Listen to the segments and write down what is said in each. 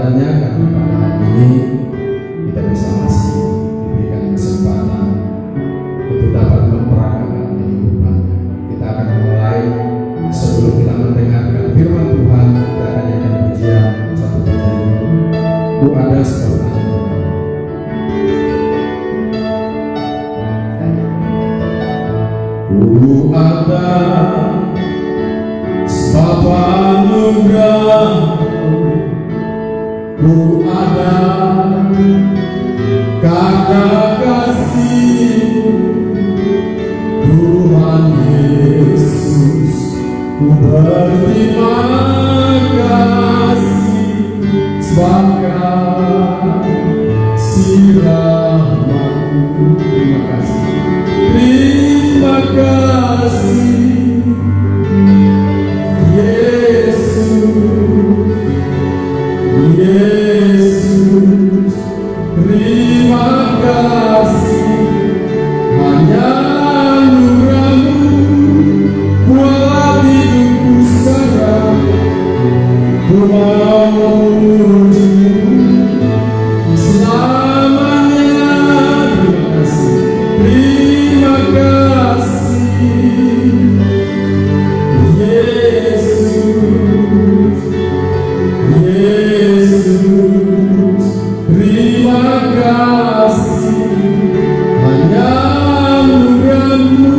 kepadanya, karena pada hari ini kita bisa masih diberikan kesempatan untuk dapat memperagakan kehidupan. Kita akan mulai, sebelum kita mendengarkan firman Tuhan, kita akan nyanyikan pujian satu pujian. Ku ada sebab anugerah. Ku ada sebab anugerah, ku ada karena kasih-Mu, Tuhan Yesus. Ku berterima kasih sebab kasih rahmat-Mu. Terima kasih, terima kasih Yesus, terima kasih. Hanya anugerah-Mu buat hidupku sekarang. Ku mau memuji-Mu selamanya. Terima kasih, terima kasih Yesus, Yesus, terima kasih. Hanya anugerah-Mu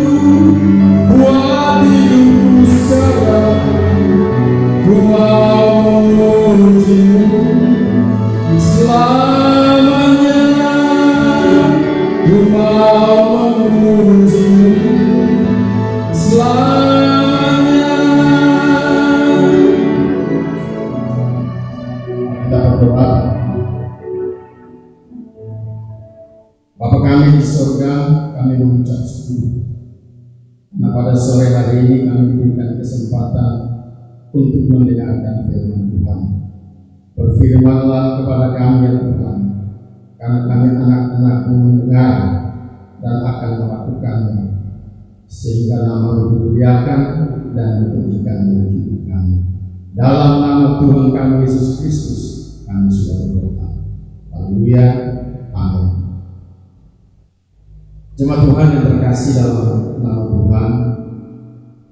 buat hidupku sekarang. Ku mau memuji-Mu selamanya. Ku mau memuji-Mu selamanya. Kita berdoa. Bapa kami di surga, kami mengucap syukur. Nah, pada sore hari ini kami diberikan kesempatan untuk mendengarkan firman Tuhan. Berfirmanlah kepada kami ya Tuhan, karena kami anak-anak-Mu mendengar dan akan melakukannya, sehingga nama-Mu dimuliakan dan meninggikan hidup kami. Dalam nama Tuhan kami Yesus Kristus, kami sudah berdoa. Haleluya, amin. Jemaat Tuhan yang terkasih dalam nama Tuhan,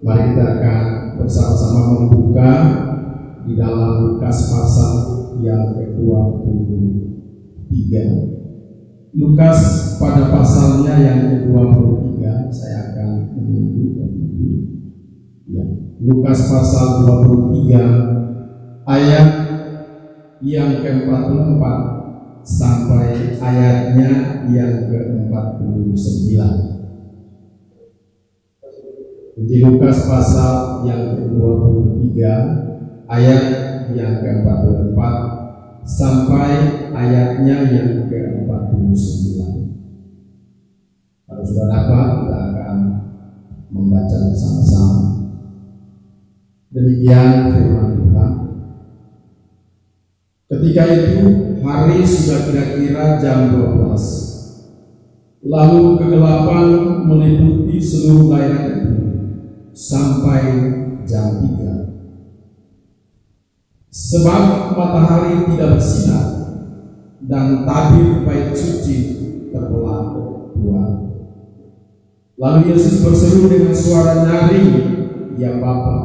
mari kita akan bersama-sama membuka di dalam Lukas pasal yang ke-23. Lukas pada pasalnya yang ke-23, saya akan menunjukkan ya. Lukas pasal 23 ayat yang ke-44 sampai ayatnya yang ke-49. Di Lukas pasal yang ke-23 ayat yang ke-44 sampai ayatnya yang ke-49. Kalau sudah dapat, kita akan membaca bersama-sama. Demikian firman Tuhan. Ketika itu hari sudah kira-kira jam 12. Lalu kegelapan meliputi seluruh daerah itu sampai jam 3. Sebab matahari tidak bersinar dan tabir bait suci terbelah dua. Lalu Yesus berseru dengan suara nyaring, "Ya Bapa,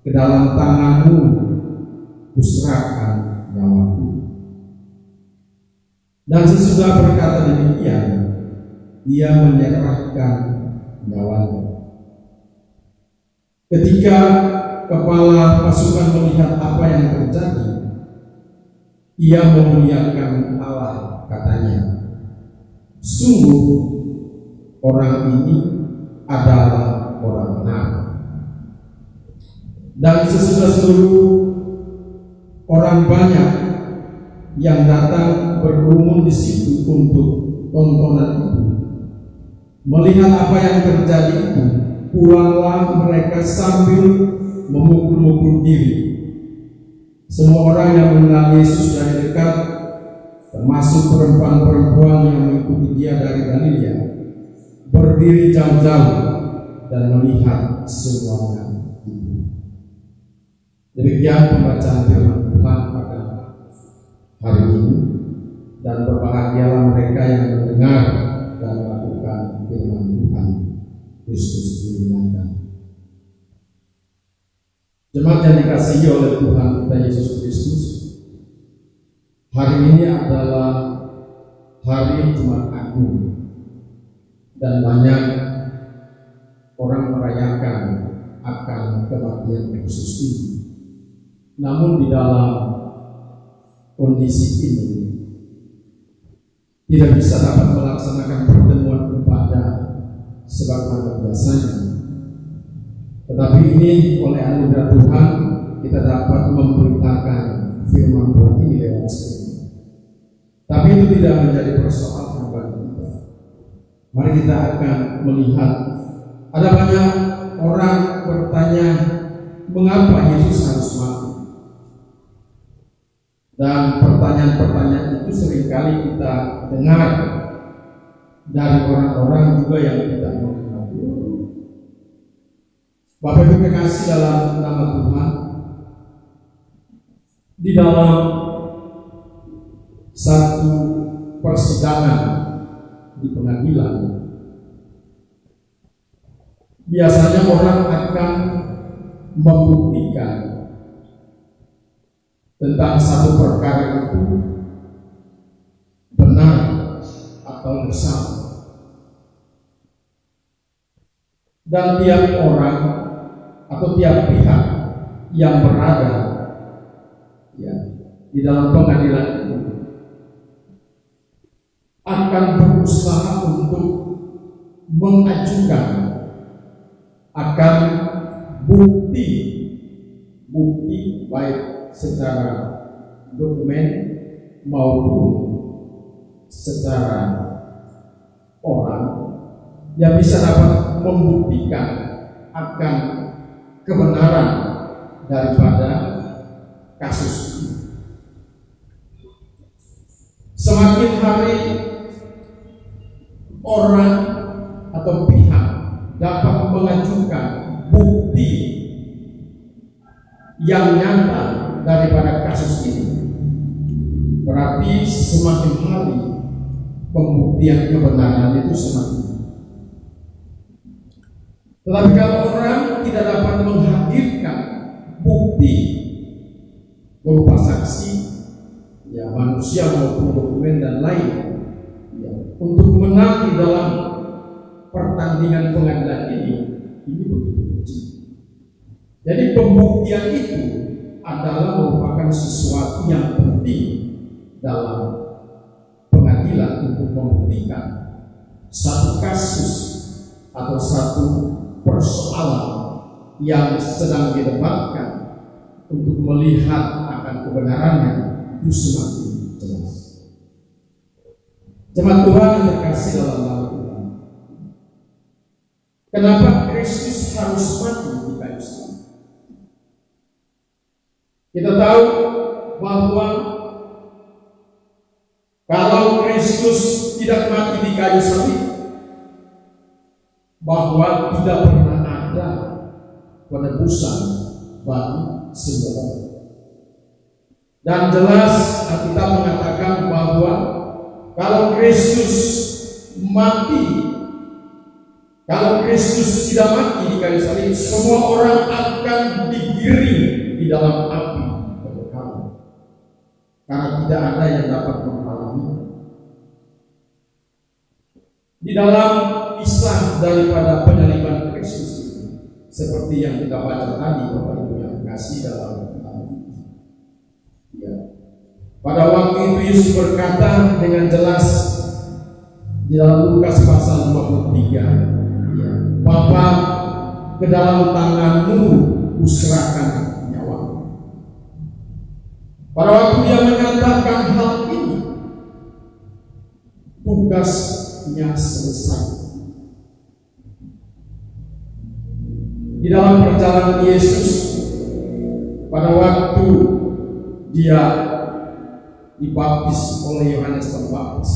ke dalam tangan-Mu kuserahkan nyawaku." Dan sesudah berkata demikian, Ia menyerahkan nyawanya. Ketika kepala pasukan melihat apa yang terjadi, ia memuliakan Allah, katanya, "Sungguh orang ini adalah orang benar." Dan sesudah seluruh orang banyak yang datang berkerumun di situ untuk tontonan itu, melihat apa yang terjadi itu, pulanglah mereka sambil memukul-mukul diri. Semua orang yang mengenal Yesus dari dekat, termasuk perempuan-perempuan yang mengikuti Dia dari Galilea, berdiri jauh-jauh dan melihat semuanya itu. Demikian pembacaan firman Tuhan pada hari ini, dan berbahagialah mereka yang mendengar dan melakukan firman Tuhan. Kristus dimuliakan. Jemaat yang dikasihi oleh Tuhan kita Yesus Kristus, hari ini adalah hari Jumat Agung dan banyak orang merayakan akan kematian Kristus ini. Namun di dalam kondisi ini tidak bisa dapat melaksanakan pertemuan ibadah sebagaimana biasanya. Tetapi ini oleh anugerah Tuhan kita dapat memberitakan firman Tuhan ini lewat streaming. Tapi itu tidak menjadi persoalan bagi kita. Mari kita akan melihat ada banyak orang bertanya mengapa Yesus harus mati. Dan pertanyaan-pertanyaan itu seringkali kita dengar dari orang-orang juga yang tidak mengenal. Bapak Ibu kekasih dalam nama Tuhan, di dalam satu persidangan di pengadilan, biasanya orang akan membuktikan tentang satu perkara itu benar atau salah. Dan tiap orang atau tiap pihak yang berada di dalam pengadilan itu akan berusaha untuk mengajukan akan bukti baik secara dokumen maupun secara orang yang bisa dapat membuktikan akan kebenaran daripada kasus ini. Semakin hari orang atau pihak dapat mengajukan bukti yang nyata daripada kasus ini, berarti semakin hari pembuktian kebenaran itu semakin. Tetapi kalau orang tidak dapat menghadirkan bukti berupa saksi, manusia maupun dokumen dan lain, untuk menang di dalam pertandingan pengadilan ini begitu kecil. Jadi pembuktian itu adalah merupakan sesuatu yang penting dalam pengadilan untuk membuktikan satu kasus atau satu persoalan yang sedang didebatkan, untuk melihat akan kebenarannya itu semakin jelas. Jemaat Tuhan yang terkasih dalam nama Tuhan, kenapa Kristus harus mati di kayu salib? Kita tahu bahwa kalau Kristus tidak mati di kayu salib, bahwa tidak pernah ada penebusan bagi semua orang. Dan jelas Alkitab mengatakan bahwa kalau Kristus mati, kalau Kristus tidak mati di kayu salib, semua orang akan digiring di dalam api kekekalan, karena tidak ada yang dapat menghalangi. Di dalam kisah daripada penyaliban Kristus itu, seperti yang kita baca tadi, Bapak Ibu yang kasih dalam pada waktu itu Yesus berkata dengan jelas di dalam Lukas pasal 23, Bapa, ke dalam tangan-Mu kuserahkan nyawa. Pada waktu Dia menyatakan hal ini, tugasnya selesai. Di dalam perjalanan Yesus, pada waktu Dia dibaptis oleh Yohanes Pembaptis,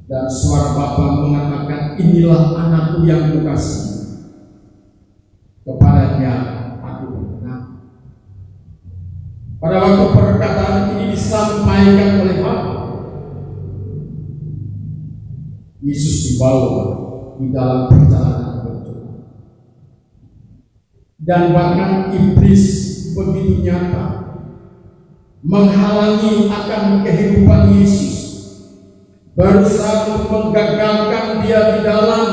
dan suara Bapa mengatakan, inilah anakku yang kukasihi, kepadanya aku berkenan. Pada waktu perkataan ini disampaikan disampaikan oleh Bapa. Yesus dibawa di dalam perjalanan berdoa. Dan bahkan iblis begitu nyata menghalangi akan kehidupan Yesus, berusaha untuk menggagalkan dia di dalam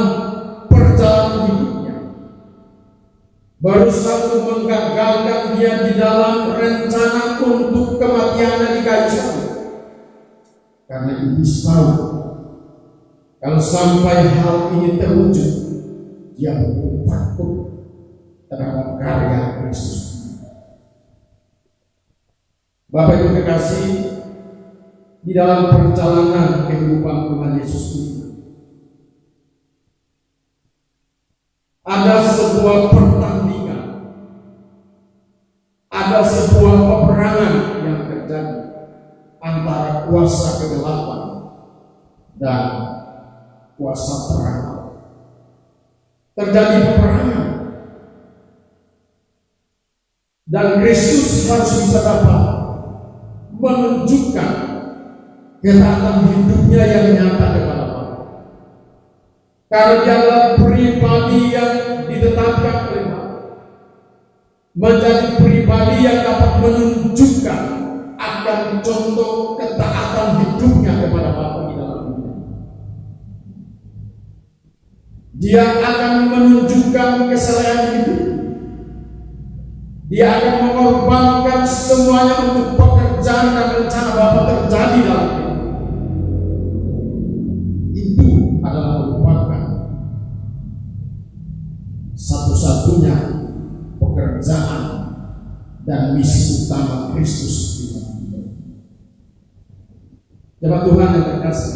perjalanan hidupnya, berusaha untuk menggagalkan dia di dalam rencana untuk kematiannya di kayu salib. Karena iblis tahu kalau sampai hal ini terwujud, dia begitu takut terhadap karya Kristus. Bapak Ibu kekasih, di dalam perjalanan kehidupan Tuhan Yesus ini ada sebuah pertandingan, ada sebuah peperangan yang terjadi antara kuasa kegelapan dan kuasa terang. Terjadi peperangan, dan Kristus harus bisa dapat menunjukkan ketaatan hidupnya yang nyata kepada Allah. Karena dia adalah pribadi yang ditetapkan oleh Allah, menjadi pribadi yang dapat menunjukkan akan contoh ketaatan hidupnya kepada Bapa di dalam dunia. Dia akan menunjukkan kesalahan hidup. Dia akan mengorbankan semuanya untuk pekerjaan dan rencana Bapa terjadi dalam hidup. Itu adalah merupakan satu-satunya pekerjaan dan misi utama Kristus di dalam hidup. Jemaat Tuhan yang terkasih,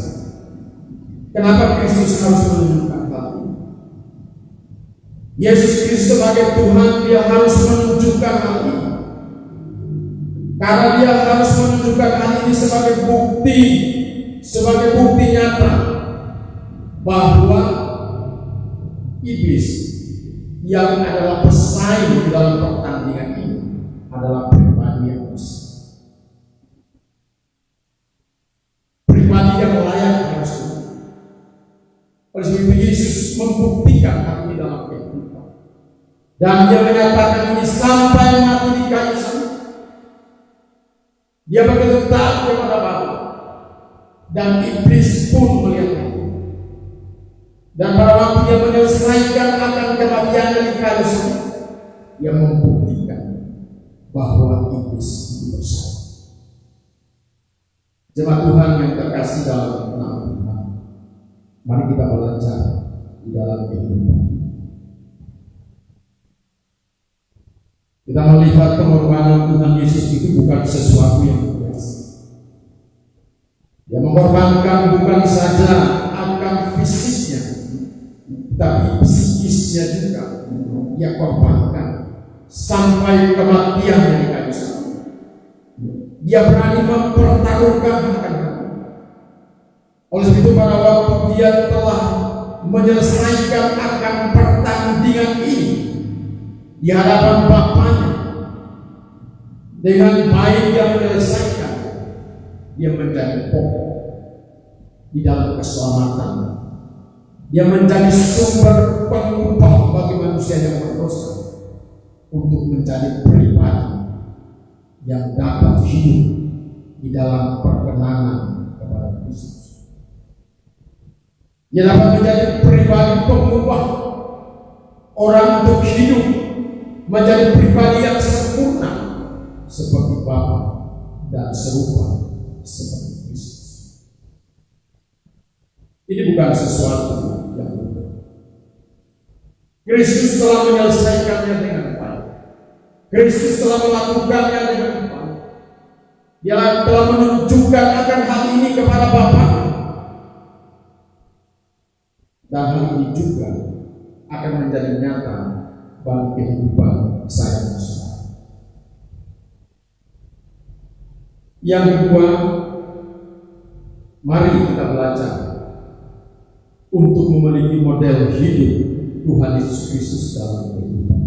kenapa Kristus harus menunjukkan hal ini? Yesus Kristus sebagai Tuhan, dia harus menunjukkan hal ini. Karena dia harus menunjukkan hal ini sebagai bukti nyata bahwa iblis yang adalah pesaing di dalam pertandingan ini adalah pribadi yang besar, pribadi yang layak harus. Oleh sebab itu Yesus membuktikan hal ini dalam kehidupan, dan dia menyatakan ini sampai mati di kayu salib. Dia begitu taat kepada Bapa, dan iblis pun melihat itu. Dan pada waktu dia menyelesaikan akan kematiannya di kayu salib, dia membuktikan bahwa iblis itu bersalah. Jemaat Tuhan yang terkasih dalam nama Tuhan, mari kita belajar di dalam kehidupan. Kita melihat pengorbanan Tuhan Yesus itu bukan sesuatu yang biasa. Dia mengorbankan bukan saja akan fisiknya, tapi psikisnya juga dia korbankan sampai kematian dari kayu salib. Dia berani mempertaruhkan akan hati. Oleh itu pada waktu dia telah menyelesaikan akan pertandingan ini di hadapan Bapanya, dengan baik dia menyelesaikan, dia menjadi pokok di dalam keselamatan. Dia menjadi sumber pengubah bagi manusia yang berdosa untuk menjadi pribadi yang dapat hidup di dalam perkenanan kepada Kristus. Dia dapat menjadi pribadi pengubah orang untuk hidup menjadi pribadi yang sempurna seperti Bapa dan serupa seperti Kristus. Ini bukan sesuatu yang mudah. Kristus telah menyelesaikannya dengan baik. Kristus telah melakukannya dengan baik. Dia telah menunjukkan akan hal ini kepada Bapa, dan hal ini juga akan menjadi nyata bagi kehidupan saya semua. Yang kedua, mari kita belajar untuk memiliki model hidup Tuhan Yesus Kristus dalam kehidupan.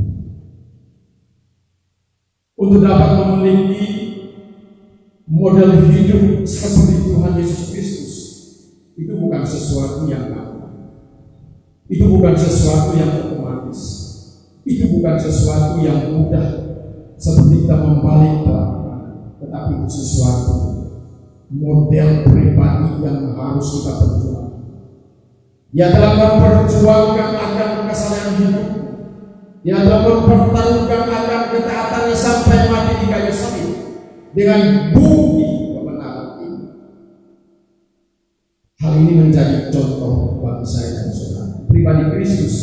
Untuk dapat memiliki model hidup seperti Tuhan Yesus Kristus itu bukan sesuatu yang gampang, itu bukan sesuatu yang otomatis, itu bukan sesuatu yang mudah seperti kita membalik telapak, tetapi itu sesuatu model pribadi yang harus kita perjuangkan. Dia telah memperjuangkan akan kesalahan hidup, dia telah mempertaruhkan akan ketaatannya sampai mati di kayu salib dengan bukti kebenaran ini. Hal ini menjadi contoh bagi saya dan saudara. Pribadi Kristus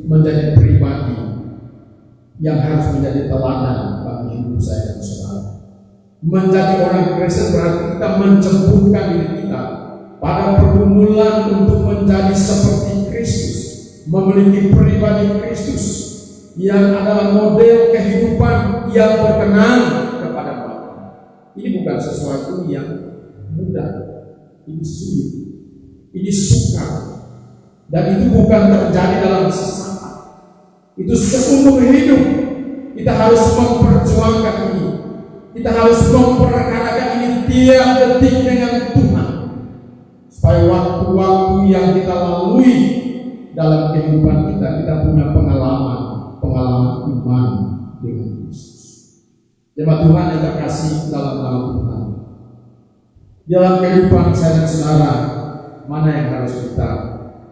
menjadi pribadi yang harus menjadi teladan bagi hidup saya dan saudara. Menjadi orang Kristen berarti kita mencemplungkan diri kita pada pergumulan untuk menjadi seperti Kristus, memiliki pribadi Kristus yang adalah model kehidupan yang berkenan kepada Bapa. Ini bukan sesuatu yang mudah, ini sulit, ini sukar, dan itu bukan terjadi dalam sesaat. Itu seumur hidup kita harus memperjuangkan ini. Kita harus memperkarakan ini tiap detik dengan Tuhan, supaya waktu-waktu yang kita lalui dalam kehidupan kita punya pengalaman iman dengan Kristus. Jemaat Tuhan yang terkasih dalam nama Tuhan, dalam kehidupan saya dan saudara, mana yang harus kita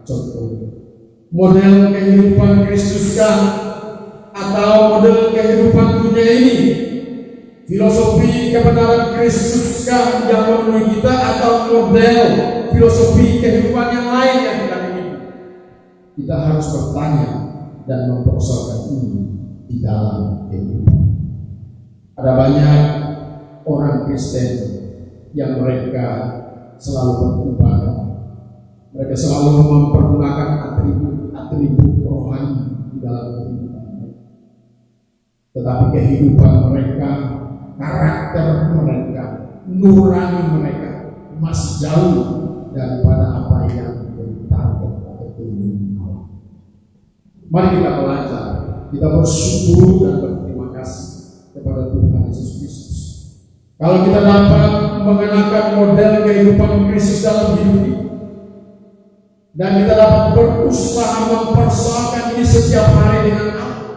contoh? Model kehidupan Kristuskah atau model kehidupan dunia ini? Filosofi kebenaran Kristuskah yang memenuhi kita atau model filosofi kehidupan yang lain yang kita miliki? Kita harus bertanya dan mempersoalkan ini di dalam kehidupan. Ada banyak orang Kristen yang mereka selalu beribadah, mereka selalu mempergunakan atribut rohani di dalam kehidupan mereka, tetapi kehidupan mereka, karakter mereka, nurani mereka masih jauh daripada apa yang menjadi target atau keinginan Allah. Mari kita belajar, kita bersyukur dan berterima kasih kepada Tuhan Yesus Kristus. Kalau kita dapat mengenakan model kehidupan Kristus dalam hidup ini, dan kita dapat berusaha mempersoalkan ini setiap hari dengan Allah,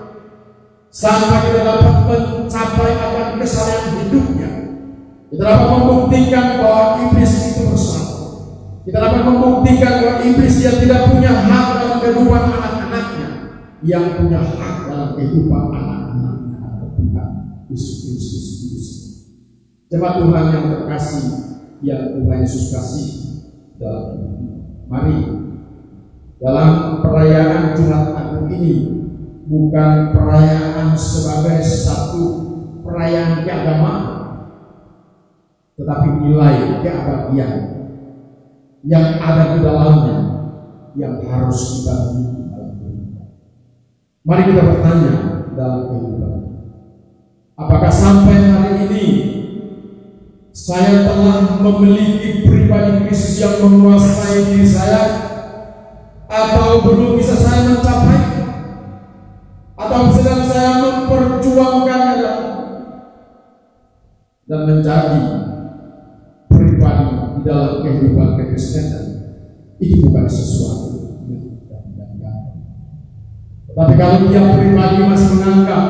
sampai kita dapat mencapai akan kesalahan hidupnya, kita dapat membuktikan bahwa iblis itu bersalah. Kita dapat membuktikan bahwa iblis yang tidak punya hak dalam kehidupan anak-anaknya, yang punya hak dalam kehidupan anak-anaknya adalah Tuhan Yesus Kristus. Jemaat Tuhan yang terkasih, yang Tuhan Yesus kasih dalam hidup, mari dalam perayaan Jumat Agung ini bukan perayaan sebagai satu perayaan keagamaan, tetapi nilai keabadian yang ada di dalamnya yang harus kita miliki dalam kehidupan. Mari kita bertanya dalam kehidupan, apakah sampai hari ini saya telah memiliki pribadi Kristus yang menguasai diri saya, atau belum bisa saya mencapai, atau sedang saya memperjuangkannya dan menjadi pribadi di dalam kehidupan kekristenan. Itu bukan sesuatu yang mudah. Tapi kalau dia pribadi masih menganggap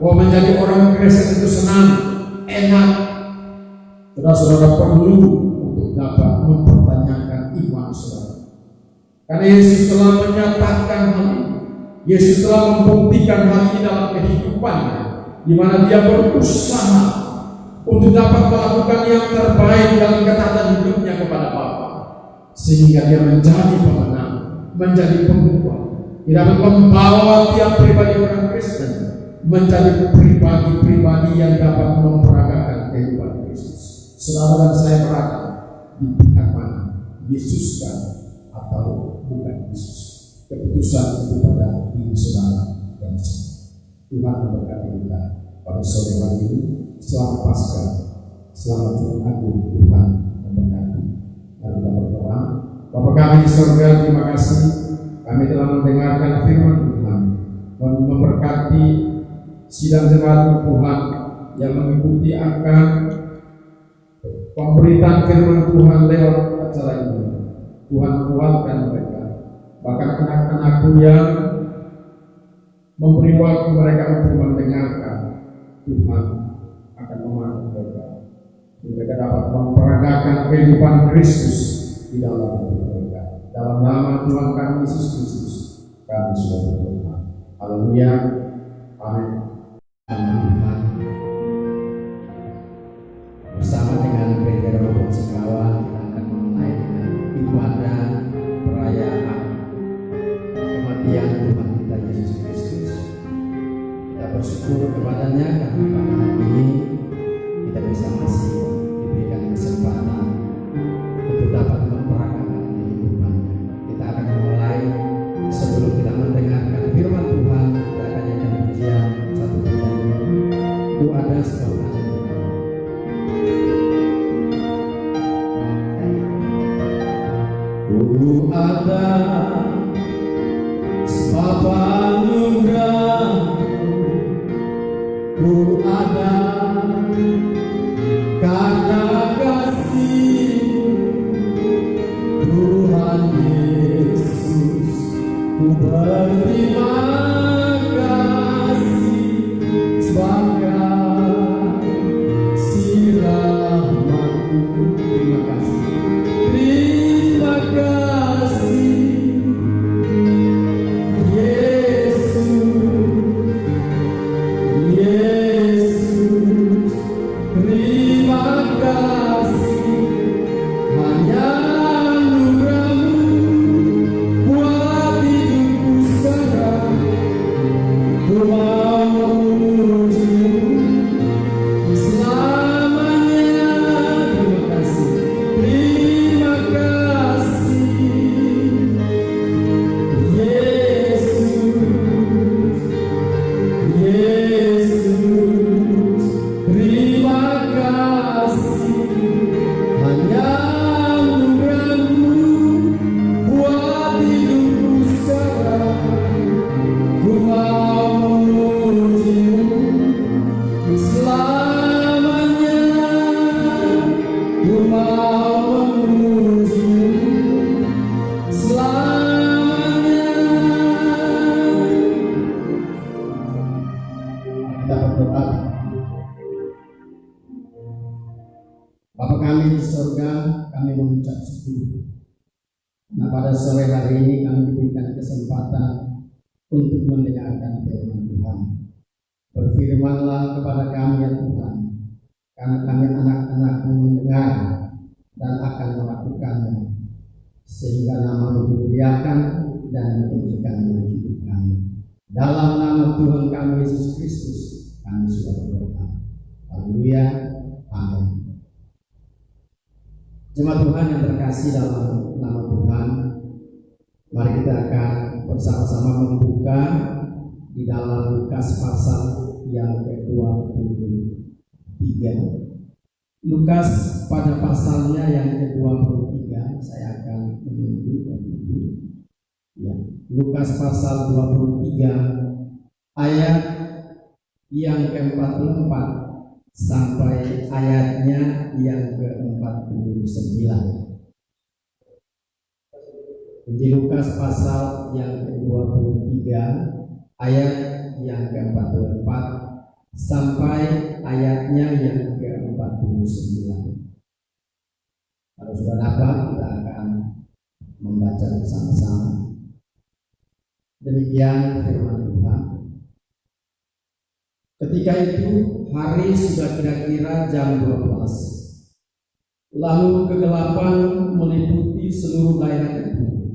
bahwa menjadi orang Kristen itu senang, enak, saudara-saudara perlu untuk dapat mempertanyakan iman saudara. Karena Yesus telah menyatakan hal ini. Yesus telah membuktikan hal ini dalam kehidupannya, di mana dia berusaha untuk dapat melakukan yang terbaik dalam ketaatan hidupnya kepada Bapa, sehingga dia menjadi pemenang, menjadi pengubah. Dia dapat membawa tiap pribadi orang Kristen menjadi pribadi-pribadi yang dapat memperagakan kehidupan Kristus. Saudara dan saya berada di pihak mana? Yesus kan atau bukan Yesus? Keputusan itu pada diri saudara dan saya. Tuhan memberkati kita pada sore hari ini. Selamat Paskah, selamat Jumat Agung. Tuhan memberkati. Mari kita berdoa. Bapa kami di surga, terima kasih kami telah mendengarkan firman Tuhan dan memberkati sidang jemaat Tuhan yang mengikuti akan pemberitaan firman Tuhan lewat acara ini. Tuhan kuatkan mereka, bahkan anak-anakku yang memberi waktu mereka untuk mendengarkan, Tuhan akan memakai mereka. Mereka dapat memperagakan kehidupan Kristus di dalam hidup mereka. Dalam nama Tuhan kami Yesus Kristus, kami sudah berdoa. Haleluya. Amin. Tuhan, bersama dengan Gereja Robot Sekawan, kita akan memulai dengan ibadah perayaan kematian Tuhan kita Yesus Kristus. Kita bersyukur kepadanya karena pada hari ini kita bisa masih diberikan kesempatan untuk dapat memperagakan kehidupannya. Kita akan memulai, sebelum kita mendengarkan firman Tuhan, kita akan nyanyikan pujian satu pujian. Ku ada sebab ku ada sebab anugerah, ku ada karena kasih Tuhan Yesus. Ku berterima kasih sebab kasih rahmat-Mu. Terima kasih. Terima kasih Yesus, Yesus. Terima kasih, hanya anugerah-Mu buat hidupku sekarang. Ku mau memuji-Mu selamanya. Terima kasih, terima kasih Yesus, Yesus. Terima kasih, hanya anugerah-Mu buat hidupku sekarang. Ku mau memuji-Mu selamanya. Ku mau memuji-Mu selamanya. Kita berdoa. Bapa kami di surga, kami mengucap syukur. Nah, pada sore hari ini kami diberikan kesempatan untuk mendengarkan firman Tuhan. Berfirmanlah kepada kami ya Tuhan, karena kami anak-anak-Mu mendengar dan akan melakukannya, sehingga nama-Mu dimuliakan dan menunjukkan hidup kami. Dalam nama Tuhan kami Yesus Kristus, kami sudah berdoa. Haleluya. Amin. Jemaat Tuhan yang terkasih dalam nama Tuhan, mari kita akan bersama-sama membuka di dalam Lukas pasal yang ke-23. Lukas pada pasalnya yang ke-23, saya akan menunjuk ya. Lukas pasal 23 ayat yang ke-44 sampai ayatnya yang ke-49. Injil Lukas pasal yang ke-23 ayat yang ke-44 sampai ayatnya yang ke-49. Kalau sudah dapat, kita akan membaca bersama-sama. Demikian firman Tuhan. Ketika itu hari sudah kira-kira jam 12. Lalu kegelapan meliputi seluruh daerah itu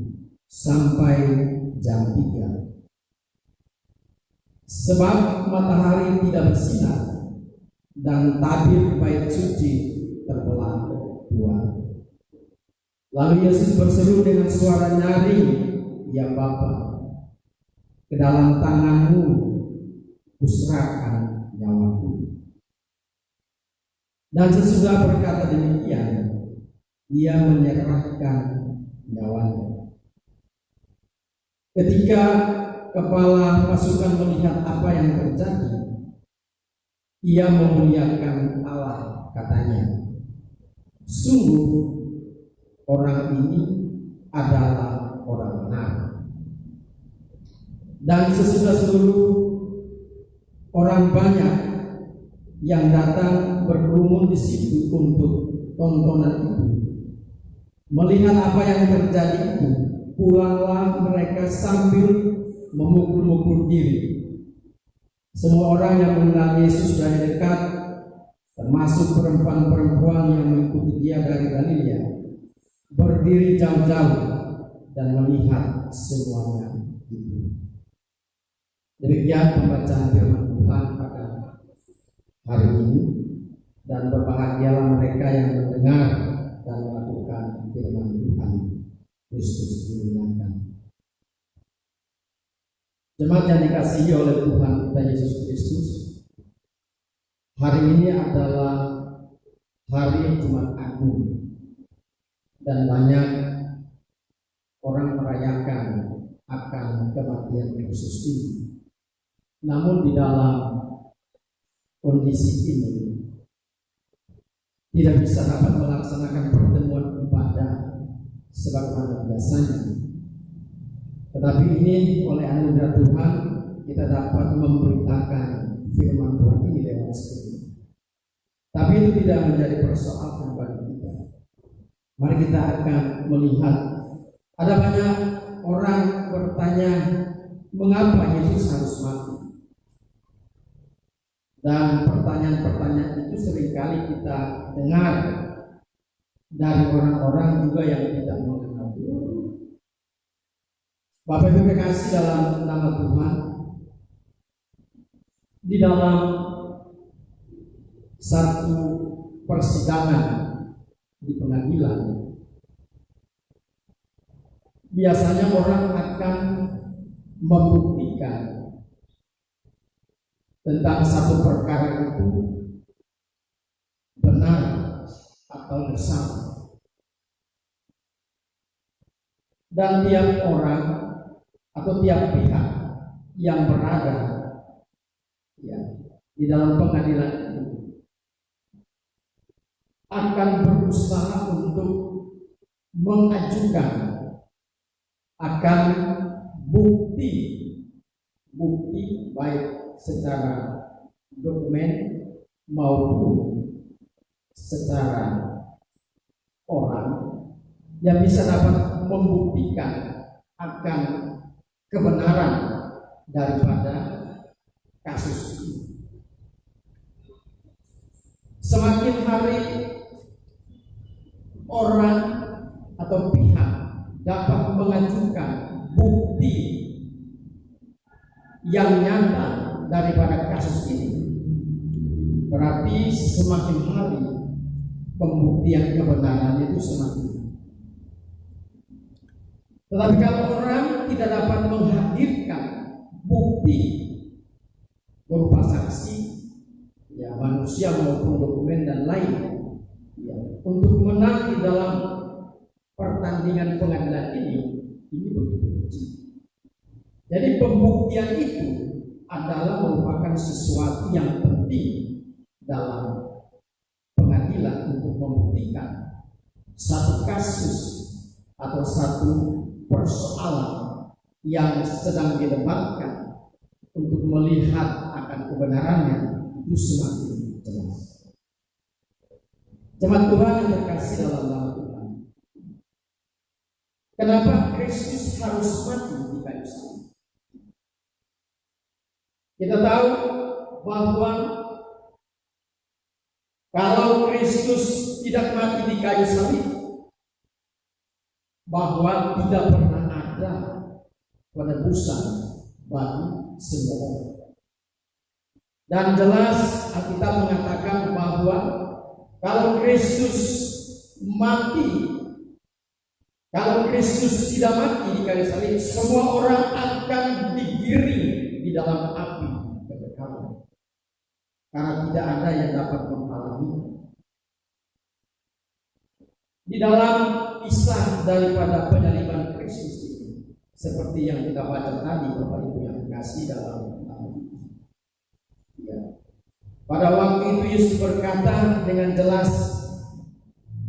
sampai jam 3. Sebab matahari tidak bersinar dan tabir bait suci terbelah dua. Lalu Yesus berseru dengan suara nyaring, "Ya Bapa, ke dalam tangan-Mu kuserahkan nyawaku." Dan sesudah berkata demikian, Ia menyerahkan nyawanya. Ketika kepala pasukan melihat apa yang terjadi, ia memuliakan Allah, katanya, Sungguh orang ini adalah orang benar. Dan sesudah seluruh orang banyak yang datang berkerumun di situ untuk tontonan itu, melihat apa yang terjadi itu, pulanglah mereka sambil memukul-mukul diri. Semua orang yang mengenal Yesus dari dekat, termasuk perempuan-perempuan yang mengikuti dia dari Galilea, berdiri jauh-jauh dan melihat semuanya itu. Demikian pembacaan firman Tuhan pada hari ini, dan berbahagialah mereka yang mendengar dan melakukan firman Tuhan. Kristus dimuliakan. Jemaat yang dikasihi oleh Tuhan kita Yesus Kristus, hari ini adalah hari Jumat Agung dan banyak orang merayakan akan kematian Kristus ini. Namun di dalam kondisi ini tidak bisa dapat melaksanakan pertemuan ibadah sebagaimana biasanya. Tetapi ini oleh anugerah Tuhan kita dapat memberitakan firman Tuhan ini lewat streaming. Tapi itu tidak menjadi persoalan bagi kita. Mari kita akan melihat ada banyak orang bertanya mengapa Yesus harus mati. Dan pertanyaan-pertanyaan itu seringkali kita dengar dari orang-orang juga yang tidak mengenal Tuhan. Bapak Ibu kekasih dalam nama Tuhan, di dalam satu persidangan di pengadilan, biasanya orang akan membuktikan tentang satu perkara itu benar atau bersama. Dan tiap orang atau tiap pihak yang berada di dalam pengadilan itu akan berusaha untuk mengajukan akan bukti baik secara dokumen maupun secara orang yang bisa dapat membuktikan akan kebenaran daripada kasus ini. Semakin hari orang atau pihak dapat mengajukan bukti yang nyata daripada kasus ini, berarti semakin hari pembuktian kebenaran itu semakin. Tetapi kalau orang tidak dapat menghadirkan bukti berupa saksi, manusia maupun dokumen dan lain, untuk menang di dalam pertandingan pengadilan ini begitu kecil. Jadi pembuktian itu adalah merupakan sesuatu yang penting dalam pengadilan untuk membuktikan satu kasus atau satu persoalan yang sedang didebatkan untuk melihat akan kebenarannya itu semakin jelas. Jemaat Tuhan yang terkasih dalam nama Tuhan, kenapa Kristus harus mati di kayu salib? Kita tahu bahwa kalau Kristus tidak mati di kayu salib, bahwa tidak pernah ada penebusan bagi semua orang. Dan jelas Alkitab mengatakan bahwa kalau Kristus mati, kalau Kristus tidak mati di kayu salib, semua orang akan digiring di dalam api kekekalan, karena tidak ada yang dapat mengalami. Di dalam kisah daripada penyaliban Kristus ini, seperti yang kita baca tadi, Bapak Ibu yang dikasih dalam pada waktu itu Yesus berkata dengan jelas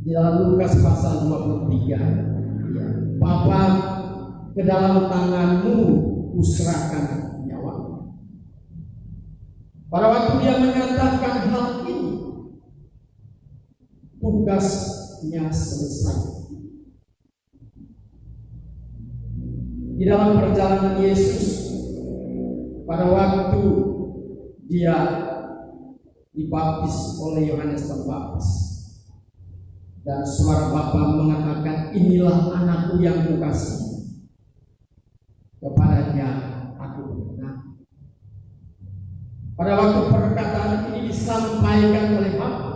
Di dalam Lukas pasal 23, ya, Bapa, ke dalam tanganmu kuserahkan nyawa. Pada waktu dia menyatakan hal ini, tugasnya selesai. Di dalam perjalanan Yesus, pada waktu dia dibaptis oleh Yohanes Pembaptis, dan suara Bapa mengatakan, inilah anakku yang kukasihi, kepadanya aku berkenan. Pada waktu perkataan ini disampaikan oleh Bapa,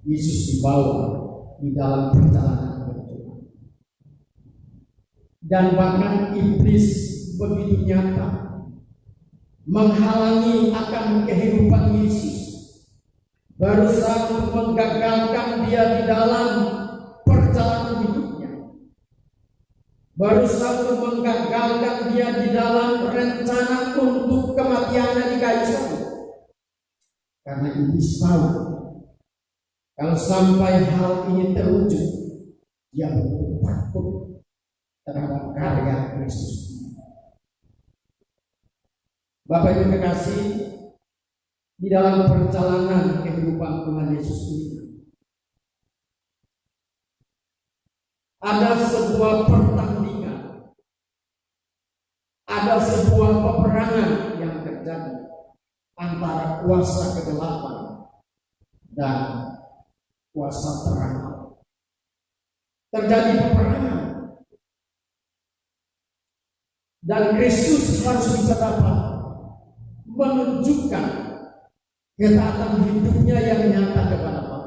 Yesus dibawa di dalam perjalanan berdoa. Dan bahkan iblis begitu nyata menghalangi akan kehidupan Yesus, berusaha untuk menggagalkan dia di dalam perjalanan hidupnya, berusaha untuk menggagalkan dia di dalam rencana untuk kematiannya di kayu salib. Karena iblis tahu kalau sampai hal ini terwujud, dia betul takut terhadap karya Kristus. Bapak Ibu kekasih, di dalam perjalanan kehidupan Tuhan Yesus ini ada sebuah pertandingan, ada sebuah peperangan yang terjadi antara kuasa kegelapan dan kuasa terang. Terjadi peperangan, dan Kristus harus bisa dapat menunjukkan ketaatan hidupnya yang nyata kepada Allah.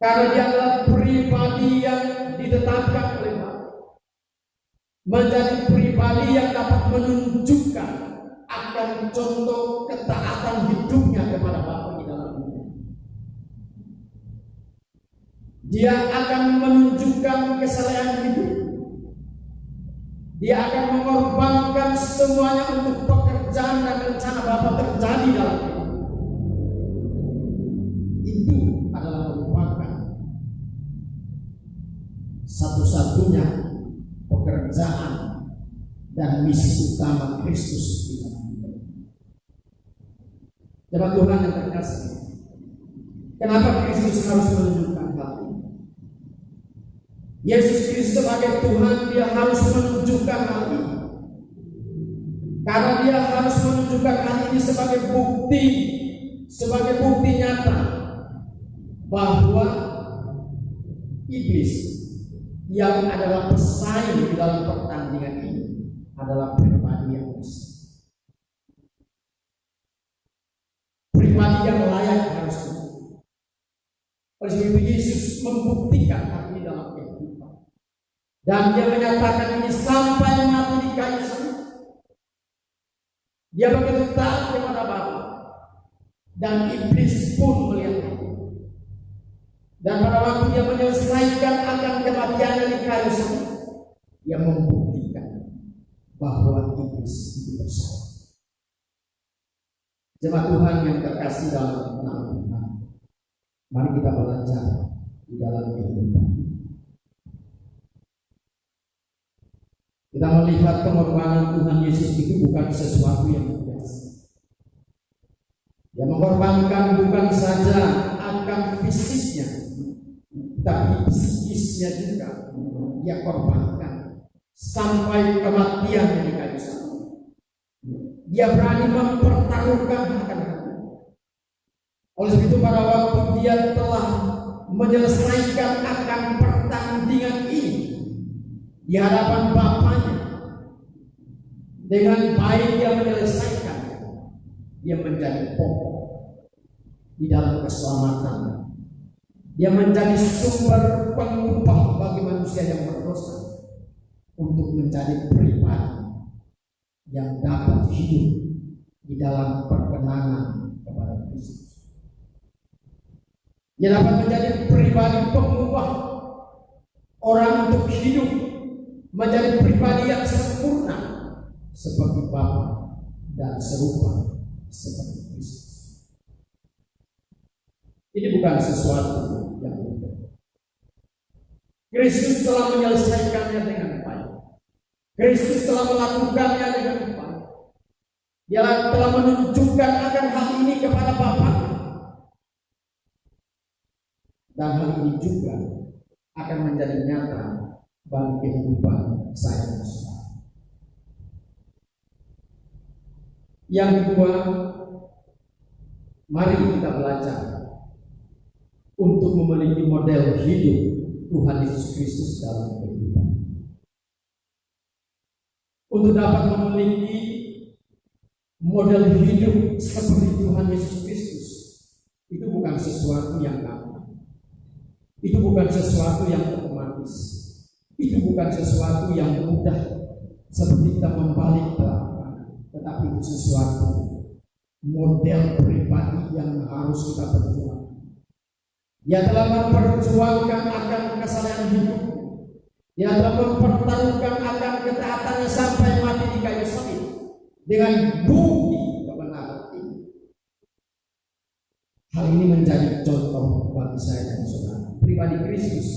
Karena dia adalah pribadi yang ditetapkan oleh Allah, menjadi pribadi yang dapat menunjukkan akan contoh ketaatan hidupnya kepada Bapa di dalam dunia. Dia akan menunjukkan kesalehan hidup. Dia akan mengorbankan semuanya untuk pekerjaan dan rencana Bapa terjadi dalam hidup. Itu adalah merupakan satu-satunya pekerjaan dan misi utama Kristus di dalam hidup. Jemaat Tuhan yang terkasih, kenapa Kristus harus menunjukkan hal ini? Yesus Kristus sebagai Tuhan, dia harus menunjukkan hal ini. Karena dia harus menunjukkan hal ini sebagai bukti nyata bahwa iblis yang adalah pesaing di dalam pertandingan ini adalah pribadi yang besar, pribadi yang layak harus. Oleh sebab itu Yesus membuktikan hal ini dalam kehidupan, dan dia menyatakan ini sampai mati di kayu salib. Dia begitu taat kepada Bapa, dan iblis pun melihat itu. Dan pada waktu dia menyelesaikan akan kematiannya di kayu salib, dia membuktikan bahwa iblis itu bersalah. Jemaat Tuhan yang terkasih dalam nama Tuhan, mari kita belajar di dalam kehidupan. Kita melihat pengorbanan Tuhan Yesus itu bukan sesuatu yang biasa. Dia mengorbankan bukan saja akan fisiknya, tapi psikisnya juga dia korbankan sampai kematian di kayu salib. Dia berani mempertaruhkan akan hati. Oleh sebab itu pada waktu dia telah menyelesaikan akan pertandingan ini di hadapan Bapaknya, dengan baik dia menyelesaikan, dia menjadi pokok di dalam keselamatan. Dia menjadi sumber pengubah bagi manusia yang berdosa untuk menjadi pribadi yang dapat hidup di dalam perkenanan kepada Kristus. Dia dapat menjadi pribadi pengubah orang untuk hidup menjadi pribadi yang sempurna seperti Bapa dan serupa seperti Kristus. Ini bukan sesuatu yang mudah. Kristus telah menyelesaikannya dengan baik. Kristus telah melakukannya dengan baik. Dia telah menunjukkan akan hal ini kepada Bapa. Dan hal ini juga akan menjadi nyata bagi kehidupan saya dan saudara. Yang kedua, mari kita belajar untuk memiliki model hidup Tuhan Yesus Kristus dalam kehidupan. Untuk dapat memiliki model hidup seperti Tuhan Yesus Kristus, itu bukan sesuatu yang gampang. Itu bukan sesuatu yang otomatis. Itu bukan sesuatu yang mudah seperti kita membalik telapak, tetapi itu sesuatu model pribadi yang harus kita perjuangkan. Dia telah memperjuangkan akan kesalahan hidup. Dia telah mempertaruhkan akan ketaatannya sampai mati di kayu salib dengan bukti kebenaran ini. Hal ini menjadi contoh bagi saya dan saudara. Pribadi Kristus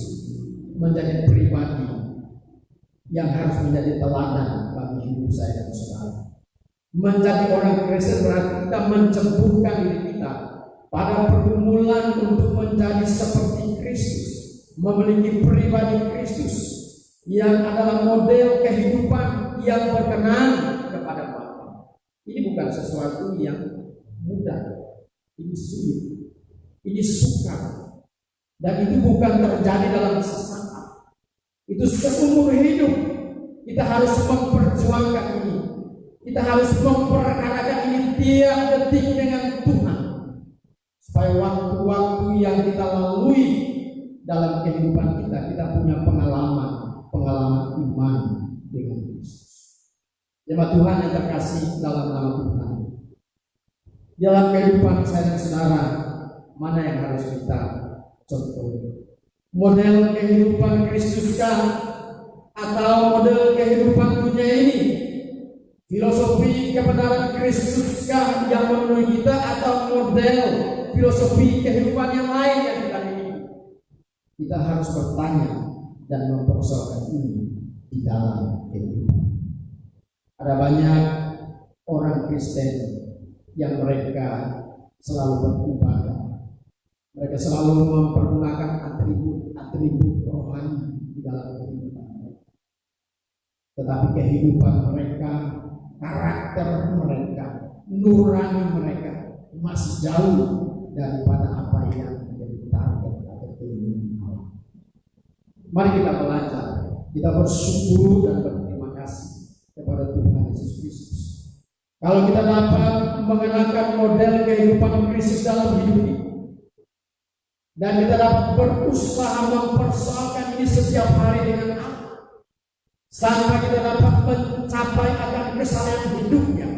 menjadi pribadi yang harus menjadi teladan bagi hidup saya dan saudara. Menjadi orang Kristen berarti kita mencemplungkan diri kita pada pergumulan untuk menjadi seperti Kristus, memiliki pribadi Kristus yang adalah model kehidupan yang berkenan kepada Bapa. Ini bukan sesuatu yang mudah, ini sulit, ini sukar. Dan itu bukan terjadi dalam sesaat. Itu seumur hidup kita harus memperjuangkan ini. Kita harus memperkarakan ini tiap detik dengan Tuhan, supaya waktu-waktu yang kita lalui dalam kehidupan kita, kita punya pengalaman iman dengan Kristus. Jemaat Tuhan yang terkasih dalam nama Tuhan, dalam kehidupan saya dan saudara, mana yang harus kita contoh? Model kehidupan Kristuskah atau model kehidupan dunia ini? Filosofi kebenaran Kristuskah yang memenuhi kita atau model filosofi kehidupan yang lain yang kita miliki? Kita harus bertanya dan mempersoalkan ini di dalam kehidupan. Ada banyak orang Kristen yang mereka selalu beribadah. Mereka selalu mempergunakan atribut rohani di dalam kehidupan mereka. Tetapi kehidupan mereka, karakter mereka, nurani mereka masih jauh daripada apa yang menjadi target atau keinginan Allah. Mari kita belajar, kita bersyukur dan berterima kasih kepada Tuhan Yesus Kristus. Kalau kita dapat mengenakan model kehidupan Kristus dalam hidup ini, dan kita dapat berusaha mempersoalkan ini setiap hari dengan Allah, sampai kita dapat mencapai akan kesalahan hidupnya.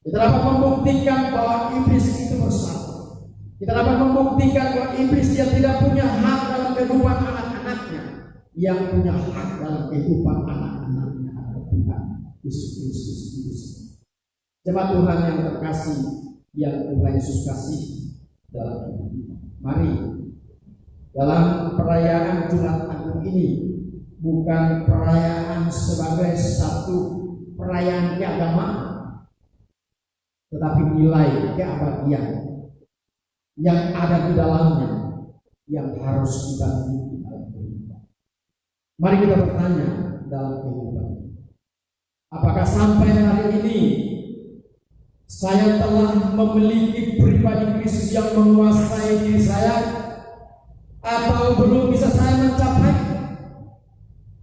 Kita dapat membuktikan bahwa iblis itu bersatu. Kita dapat membuktikan bahwa iblis yang tidak punya hak dalam kehidupan anak-anaknya, yang punya hak dalam kehidupan anak-anaknya adalah Tuhan Yesus Kristus. Jemaat Tuhan yang terkasih, yang Tuhan Yesus kasih dalam hidup. Mari dalam perayaan Jumat Agung ini, bukan perayaan sebagai satu perayaan keagamaan, tetapi nilai keabadian yang ada di dalamnya yang harus kita miliki dalam kehidupan. Mari kita bertanya dalam kehidupan, apakah sampai hari ini saya telah memiliki pribadi Kristus yang menguasai diri saya, atau belum bisa saya mencapai,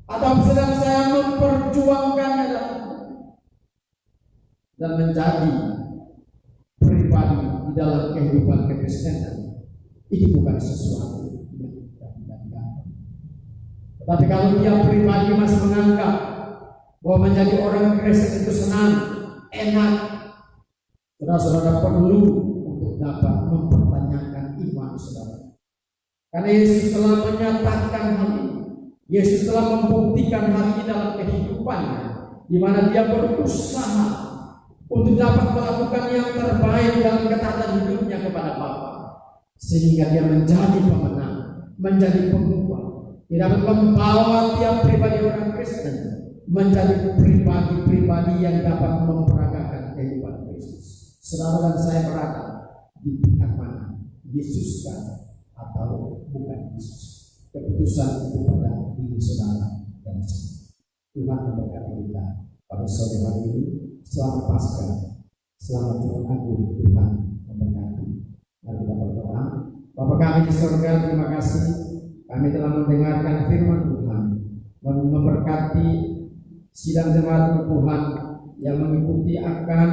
atau sedang saya memperjuangkannya dan menjadi pribadi di dalam kehidupan kekristenan. Ini bukan sesuatu yang gampang. Tetapi kalau dia pribadi masih menganggap bahwa menjadi orang Kristen itu senang, enak, saudara-saudara perlu untuk dapat mempertanyakan iman saudara. Karena Yesus telah menyatakan hal ini. Yesus telah membuktikan hal ini dalam kehidupannya, di mana dia berusaha untuk dapat melakukan yang terbaik dalam ketaatan hidupnya kepada Bapa. sehingga dia menjadi pemenang, menjadi pengubah. Dia dapat membawa tiap pribadi orang Kristen menjadi pribadi-pribadi yang dapat memperagakan kehidupan Kristus. Saudara dan saya berada di pihak mana? Yesus kan atau bukan Yesus? Keputusan itu pada diri saudara dan saya. Tuhan memberkati kita pada sore hari ini. Selamat Paskah, selamat Jumat Agung. Tuhan memberkati. Mari kita berdoa. Bapa kami di surga, terima kasih kami telah mendengarkan firman Tuhan, memberkati sidang jemaat Tuhan yang mengikuti akan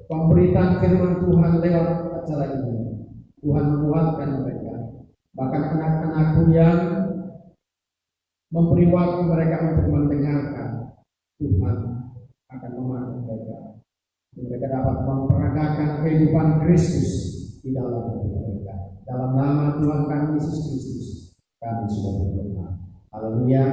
pemberitaan firman Tuhan lewat acara ini. Tuhan menguatkan mereka, bahkan anak-anakku yang memberi waktu mereka untuk mendengarkan. Tuhan akan memakai mereka, mereka dapat memperagakan kehidupan Kristus di dalam hidup mereka. Dalam nama Tuhan kami Yesus Kristus kami sudah berdoa. Haleluya.